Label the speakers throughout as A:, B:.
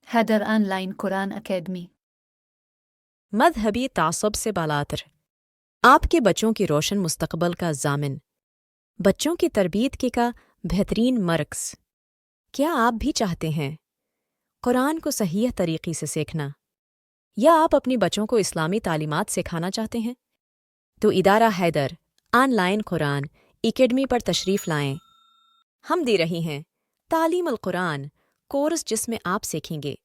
A: Haider online Quran academy.
B: मजहबी तासब से बालातर, आपके बच्चों की रोशन मुस्तकबल का ज़ामिन, बच्चों की तरबियत का बेहतरीन मरकज़। क्या आप भी चाहते हैं कुरान को सही तरीक़े से सीखना, या आप अपने बच्चों को इस्लामी तालीमात सिखाना चाहते हैं? तो इदारा हैदर ऑनलाइन कुरान एकेडमी पर तशरीफ़ लाएं। हम दे रही हैं तालीम अल कुरान कोर्स, जिसमें आप सीखेंगे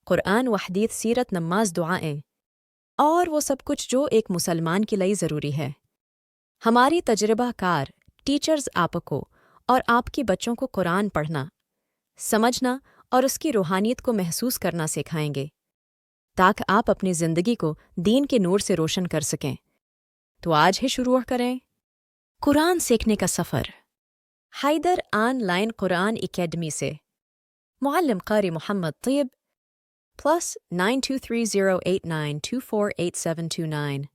B: कुरान व हदीस, सीरत, नमाज, दुआएं और वो सब कुछ जो एक मुसलमान के लिए ज़रूरी है। हमारी तजर्बा कार टीचर्स आपको और आपके बच्चों को कुरान पढ़ना, समझना और उसकी रूहानियत को महसूस करना सिखाएंगे, ताकि आप अपनी ज़िंदगी को दीन के नूर से रोशन कर सकें। तो आज ही शुरू करें कुरान सीखने का सफ़र हैदर ऑनलाइन कुरान एकेडमी से। मुअल्लिम कारी मोहम्मद तैयब +923089248729